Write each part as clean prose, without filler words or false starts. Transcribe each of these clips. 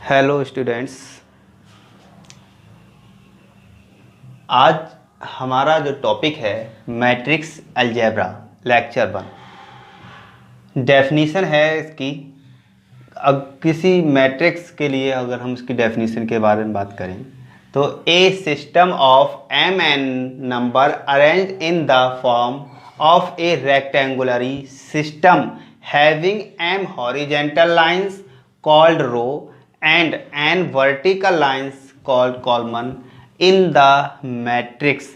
Hello students, आज हमारा जो टॉपिक है मैट्रिक्स अलजेब्रा लेक्चर 1। डेफिनीशन है इसकी। अब किसी मैट्रिक्स के लिए अगर हम इसकी डेफिनीशन के बारे में बात करें तो a system of M N number arrange in the form of a rectangularly system having M horizontal lines called row and n vertical lines called column in the matrix।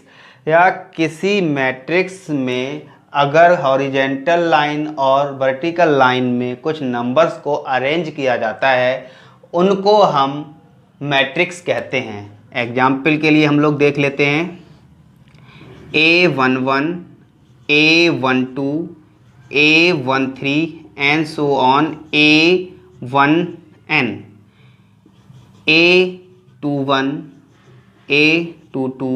या किसी मैट्रिक्स में अगर हॉरिजेंटल लाइन और vertical line में कुछ numbers को arrange किया जाता है उनको हम मैट्रिक्स कहते हैं। एग्जाम्पल के लिए हम लोग देख लेते हैं A11, A12, A13 and so on A1n, A21, A22,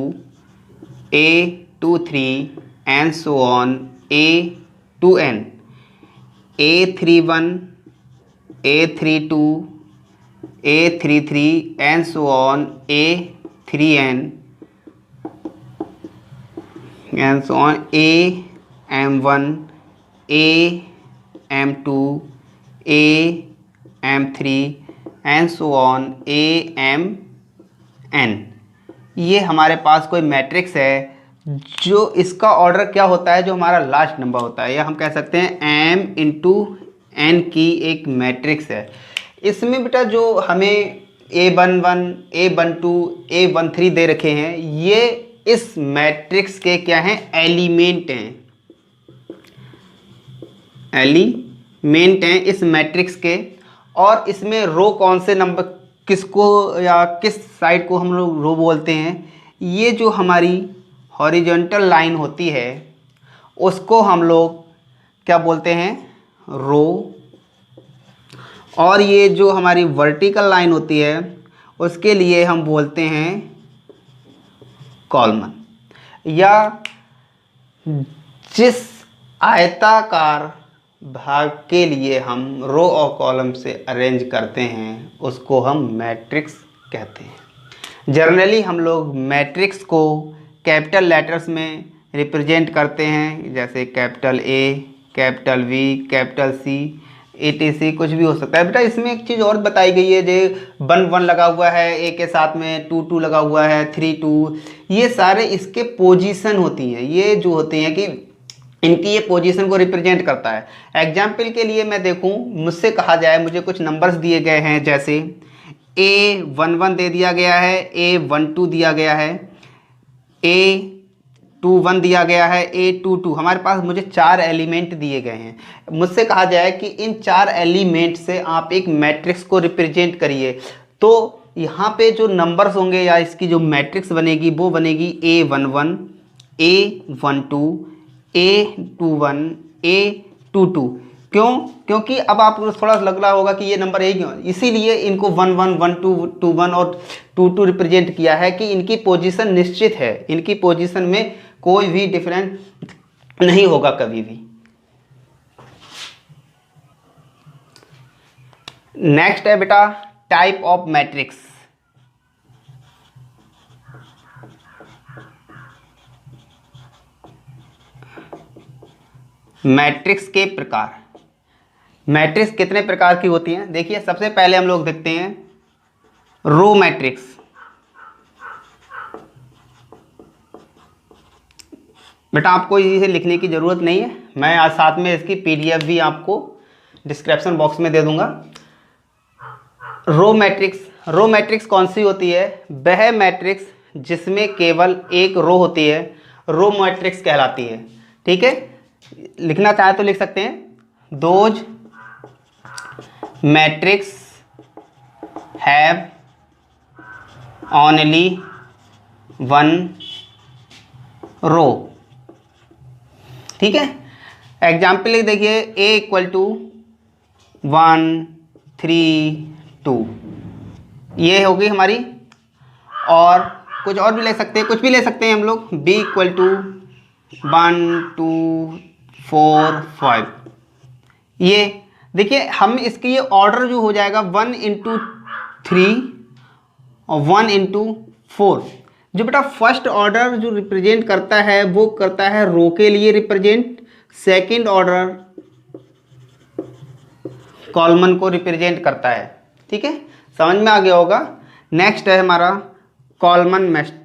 A23 and so on A2n, A31, A32, A33 and so on A3n and so on AM1, AM2, AM3 and so on AMN। ये हमारे पास कोई matrix है जो इसका order क्या होता है, जो हमारा लास्ट नंबर होता है, या हम कह सकते हैं M इंटू N की एक मैट्रिक्स है। इसमें बेटा जो हमें A11, A12, A13 दे रखे हैं ये इस मैट्रिक्स के क्या हैं, एलिमेंट हैं, एलिमेंट हैं इस मैट्रिक्स के। और इसमें रो कौन से नंबर किसको या किस साइड को हम लोग रो बोलते हैं, ये जो हमारी हॉरिजॉन्टल लाइन होती है उसको हम लोग क्या बोलते हैं, रो। और ये जो हमारी वर्टिकल लाइन होती है उसके लिए हम बोलते हैं कॉलम। या जिस आयताकार भाग के लिए हम रो और कॉलम से अरेंज करते हैं उसको हम मैट्रिक्स कहते हैं। जनरली हम लोग मैट्रिक्स को कैपिटल लेटर्स में रिप्रेजेंट करते हैं, जैसे capital A, capital V, capital C, etc कुछ भी हो सकता है। बेटा इसमें एक चीज़ और बताई गई है, जो 1 1 लगा हुआ है A के साथ में, 2 2 लगा हुआ है, 3 2, ये सारे इसके पोजीशन होती हैं। ये जो होती हैं कि इनकी ये पोजीशन को रिप्रेजेंट करता है। एग्जाम्पल के लिए मैं देखूं, मुझसे कहा जाए, मुझे कुछ नंबर्स दिए गए हैं, जैसे A11 दे दिया गया है, A12 दिया गया है, A21 दिया गया है, A22। हमारे पास मुझे 4 एलिमेंट दिए गए हैं। मुझसे कहा जाए कि इन 4 एलिमेंट से आप एक मैट्रिक्स को रिप्रेजेंट करिए, तो यहाँ पे जो नंबर्स होंगे या इसकी जो मैट्रिक्स बनेगी वो बनेगी A11, A12, A21, A22। क्यों? क्योंकि अब आपको थोड़ा लग रहा होगा कि ये नंबर एक क्यों, इसीलिए इनको 1 1, 1 2, 2 1 और 2 2 रिप्रेजेंट किया है कि इनकी पोजीशन निश्चित है, इनकी पोजीशन में कोई भी डिफरेंस नहीं होगा कभी भी। नेक्स्ट है बेटा टाइप ऑफ मैट्रिक्स। मैट्रिक्स के प्रकार। मैट्रिक्स कितने प्रकार की होती हैं, देखिए सबसे पहले हम लोग देखते हैं रो मैट्रिक्स। बेटा आपको इसे लिखने की ज़रूरत नहीं है, मैं आज साथ में इसकी PDF भी आपको डिस्क्रिप्शन बॉक्स में दे दूंगा। रो मैट्रिक्स कौन सी होती है, वह मैट्रिक्स जिसमें केवल एक रो होती है, रो मैट्रिक्स कहलाती है। ठीक है, लिखना चाहे तो लिख सकते हैं, those matrix have only one row. ठीक है, एग्जाम्पल देखिए A = 1 3 2, ये होगी हमारी। और कुछ और भी ले सकते हैं, कुछ भी ले सकते हैं हम लोग, B = 1 2 4 5। ये देखिए हम इसकी ये ऑर्डर जो हो जाएगा 1 × 3 और 1 इंटू 4। जो बेटा फर्स्ट ऑर्डर जो रिप्रेजेंट करता है वो करता है रो के लिए रिप्रेजेंट, सेकंड ऑर्डर कॉलमन को रिप्रेजेंट करता है। ठीक है, समझ में आ गया होगा। नेक्स्ट है हमारा कॉलमन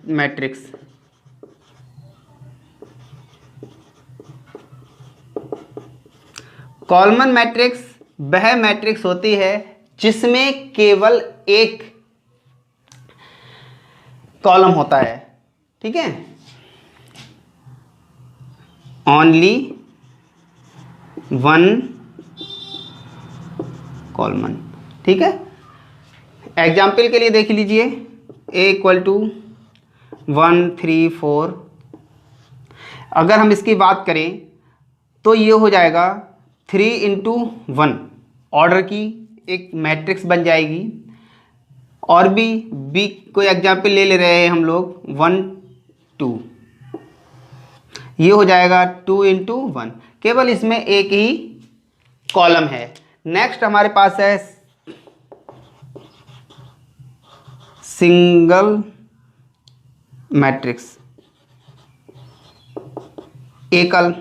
मैट्रिक्स। कॉलमन मैट्रिक्स वह मैट्रिक्स होती है जिसमें केवल एक कॉलम होता है। ठीक है, ओनली वन कॉलमन। ठीक है, एग्जाम्पल के लिए देख लीजिए, ए इक्वल टू 1 3 4। अगर हम इसकी बात करें तो ये हो जाएगा 3 इंटू 1 ऑर्डर की एक मैट्रिक्स बन जाएगी। और भी कोई एग्जाम्पल ले रहे हैं हम लोग, 1 2, ये हो जाएगा 2 इंटू 1। केवल इसमें एक ही कॉलम है। नेक्स्ट हमारे पास है सिंगल मैट्रिक्स, एकल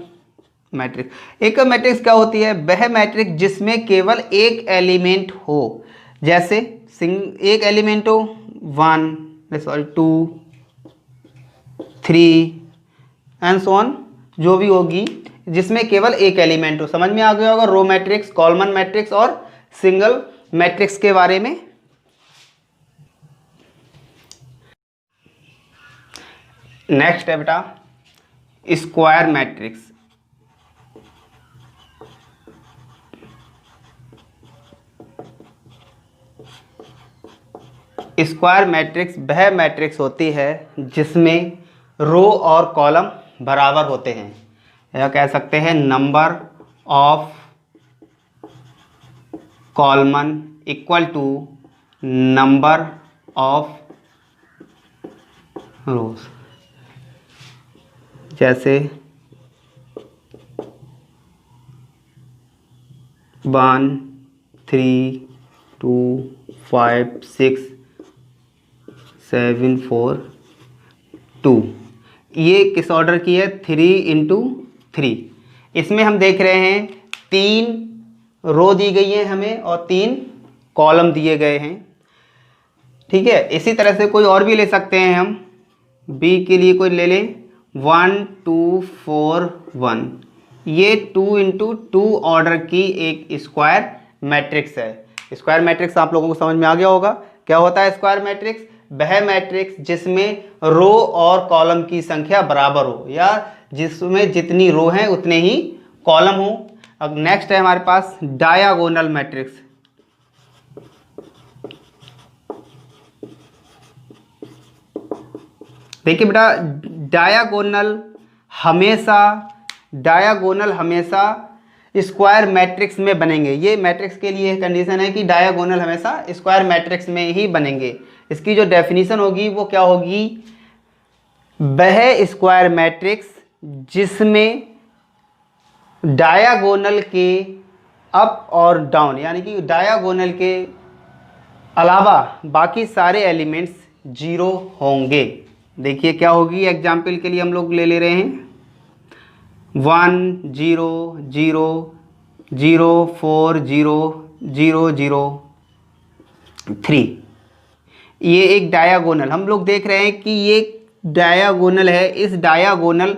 मैट्रिक्स। एकल मैट्रिक्स क्या होती है? वह मैट्रिक्स जिसमें केवल एक एलिमेंट हो, जैसे एक एलिमेंट हो 2 3 एंड सो ऑन, जो भी होगी जिसमें केवल एक एलिमेंट हो। समझ में आ गया होगा रो मैट्रिक्स, कॉलमन मैट्रिक्स और सिंगल मैट्रिक्स के बारे में। नेक्स्ट है बेटा स्क्वायर मैट्रिक्स। स्क्वायर मैट्रिक्स वह मैट्रिक्स होती है जिसमें रो और कॉलम बराबर होते हैं, या कह सकते हैं number of columns equal to number of rows. जैसे 1 3 2 5 6 7 4 2। ये किस ऑर्डर की है? 3 इंटू 3। इसमें हम देख रहे हैं 3 रो दी गई है हमें और 3 कॉलम दिए गए हैं। ठीक है, इसी तरह से कोई और भी ले सकते हैं हम। बी के लिए कोई ले लें 1 2 4 1। ये 2 इंटू 2 ऑर्डर की एक स्क्वायर मैट्रिक्स है। स्क्वायर मैट्रिक्स आप लोगों को समझ में आ गया होगा। क्या होता है स्क्वायर मैट्रिक्स? वह मैट्रिक्स जिसमें रो और कॉलम की संख्या बराबर हो, या जिसमें जितनी रो हैं उतने ही कॉलम हो। अब नेक्स्ट है हमारे पास डायगोनल मैट्रिक्स। देखिए बेटा, डायगोनल हमेशा स्क्वायर मैट्रिक्स में बनेंगे। ये मैट्रिक्स के लिए कंडीशन है कि डायगोनल हमेशा स्क्वायर मैट्रिक्स में ही बनेंगे। इसकी जो डेफिनेशन होगी वो क्या होगी? वह स्क्वायर मैट्रिक्स जिसमें डायगोनल के अप और डाउन, यानी कि डायगोनल के अलावा बाकी सारे एलिमेंट्स 0 होंगे। देखिए क्या होगी, एग्जाम्पल के लिए हम लोग ले रहे हैं 1 0 0 0 4 0 0 0 3। ये एक डायगोनल हम लोग देख रहे हैं कि ये डायगोनल है। इस डायगोनल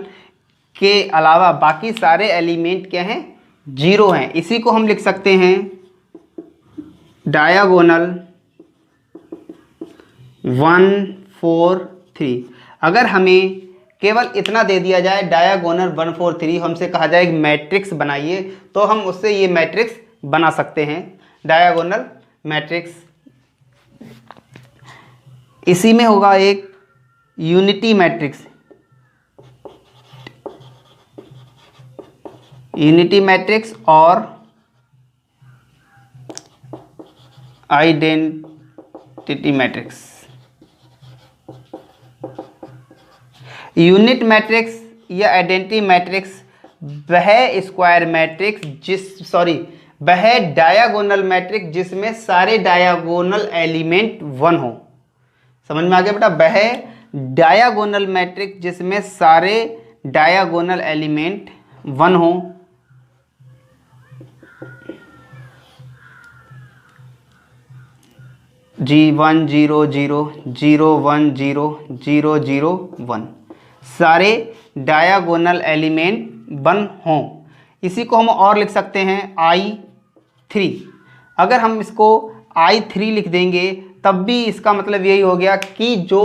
के अलावा बाकी सारे एलिमेंट क्या हैं? 0 हैं। इसी को हम लिख सकते हैं डायगोनल 1 4 3। अगर हमें केवल इतना दे दिया जाए डायगोनल 1 4 3, हमसे कहा जाए एक मैट्रिक्स बनाइए, तो हम उससे ये मैट्रिक्स बना सकते हैं, डायगोनल मैट्रिक्स। इसी में होगा एक यूनिटी मैट्रिक्स। यूनिटी मैट्रिक्स और आइडेंटिटी मैट्रिक्स। यूनिट मैट्रिक्स या आइडेंटिटी मैट्रिक्स वह स्क्वायर मैट्रिक्स वह डायगोनल मैट्रिक्स जिसमें सारे डायगोनल एलिमेंट 1 हो। समझ में आ गया बेटा? वह डायगोनल मैट्रिक्स जिसमें सारे डायगोनल एलिमेंट 1 हो। G1 0 0 0 1 0 0 0 1 सारे डायगोनल एलिमेंट 1 हों। इसी को हम और लिख सकते हैं I3। अगर हम इसको I3 लिख देंगे तब भी इसका मतलब यही हो गया कि जो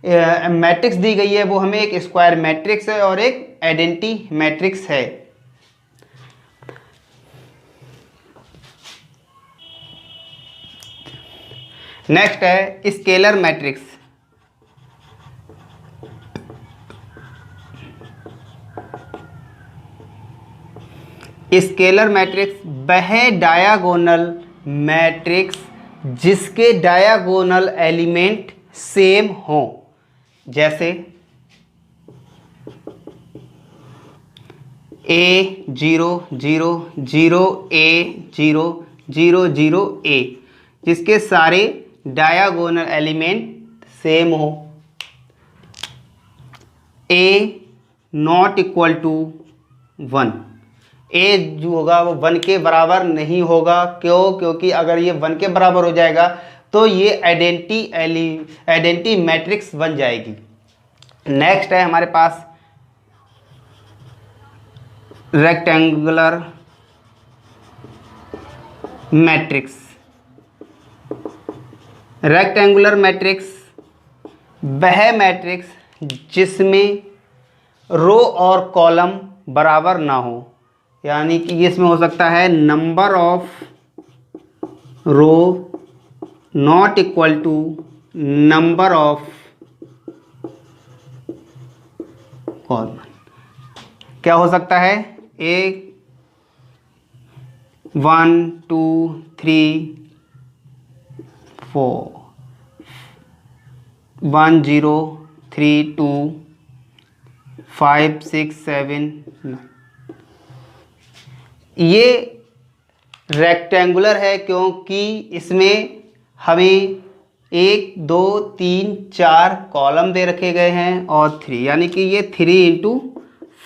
मैट्रिक्स दी गई है वो हमें एक स्क्वायर मैट्रिक्स है और एक आइडेंटिटी मैट्रिक्स है। नेक्स्ट है स्केलर मैट्रिक्स। स्केलर मैट्रिक्स वह डायगोनल मैट्रिक्स जिसके डायगोनल एलिमेंट सेम हो। जैसे A0 0 0 A0 0 0 A जिसके सारे डायगोनल एलिमेंट सेम हो। A not equal to 1। A जो होगा वो 1 के बराबर नहीं होगा। क्यों? क्योंकि अगर ये 1 के बराबर हो जाएगा तो ये आइडेंटिटी मैट्रिक्स बन जाएगी। नेक्स्ट है हमारे पास रेक्टेंगुलर मैट्रिक्स। रेक्टेंगुलर मैट्रिक्स वह मैट्रिक्स जिसमें रो और कॉलम बराबर ना हो। यानी कि इसमें हो सकता है number of row not equal to number of column. क्या हो सकता है? 1 2 3 4 1 0 3 2 5 6 7 9। ये रेक्टेंगुलर है क्योंकि इसमें हमें 1 2 3 4 कॉलम दे रखे गए हैं और 3, यानी कि ये 3 इंटू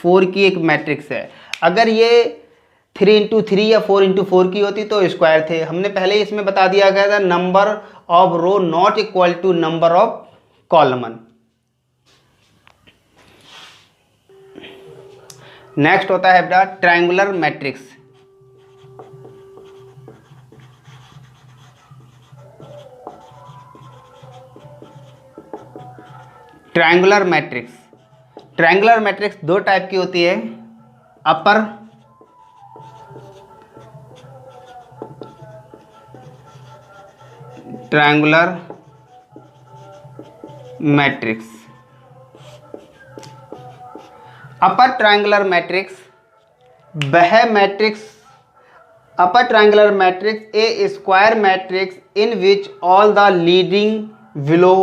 4 की एक मैट्रिक्स है। अगर ये 3 इंटू 3 या 4 इंटू 4 की होती तो स्क्वायर थे। हमने पहले ही इसमें बता दिया गया था number of row not equal to number of column. Next होता है बेटा triangular matrix. Triangular matrix. Triangular matrix दो टाइप की होती है, upper triangular matrix. Upper triangular matrix वह matrix upper triangular matrix a square matrix in which all the leading below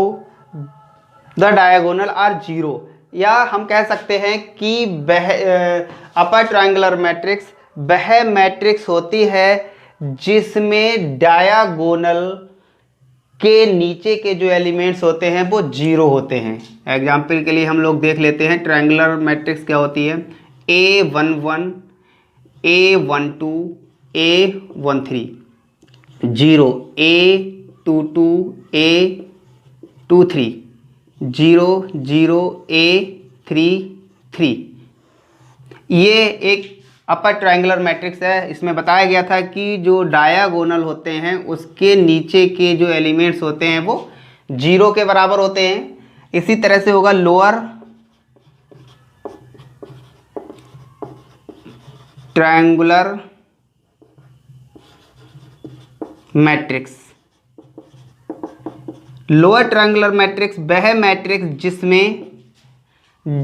the diagonal are 0। या हम कह सकते हैं कि वह अपर ट्रायंगुलर मैट्रिक्स वह मैट्रिक्स होती है जिसमें डायगोनल के नीचे के जो एलिमेंट्स होते हैं वो 0 होते हैं। एग्जाम्पल के लिए हम लोग देख लेते हैं ट्रायंगुलर मैट्रिक्स क्या होती है। A11 A12 A13 0 A22 A23 0 0 A33। ये एक अपर ट्रायंगुलर मैट्रिक्स है। इसमें बताया गया था कि जो डायगोनल होते हैं उसके नीचे के जो एलिमेंट्स होते हैं वो 0 के बराबर होते हैं। इसी तरह से होगा lower triangular matrix. Lower triangular matrix वह मैट्रिक्स जिसमें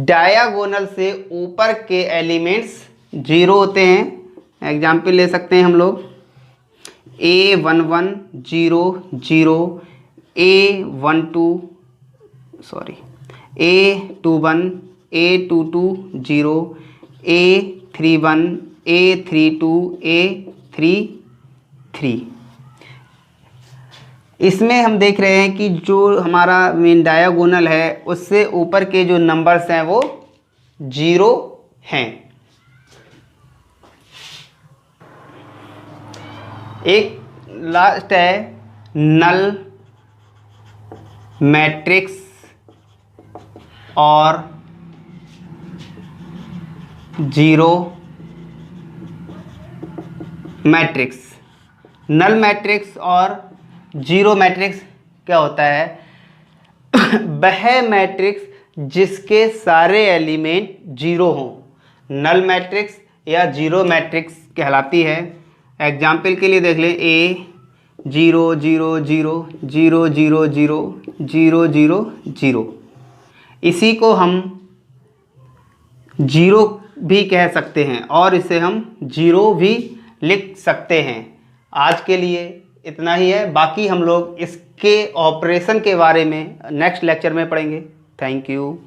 डायगोनल से ऊपर के एलिमेंट्स 0 होते हैं। एग्जाम्पल ले सकते हैं हम लोग A11 0 0 A12 A21 A22 0 A31 A32 A33 3 3। इसमें हम देख रहे हैं कि जो हमारा मेन डायगोनल है उससे ऊपर के जो नंबर्स हैं वो 0 हैं। एक लास्ट है नल मैट्रिक्स और 0 मैट्रिक्स। नल मैट्रिक्स और 0 मैट्रिक्स क्या होता है? वह मैट्रिक्स जिसके सारे एलिमेंट 0 हों नल मैट्रिक्स या 0 मैट्रिक्स कहलाती है। एग्जाम्पल के लिए देख लें, A 0 0 0 0 0 0 0 0 0। इसी को हम 0 भी कह सकते हैं और इसे हम 0 भी लिख सकते हैं। आज के लिए इतना ही है, बाकी हम लोग इसके ऑपरेशन के बारे में नेक्स्ट लेक्चर में पढ़ेंगे। Thank you.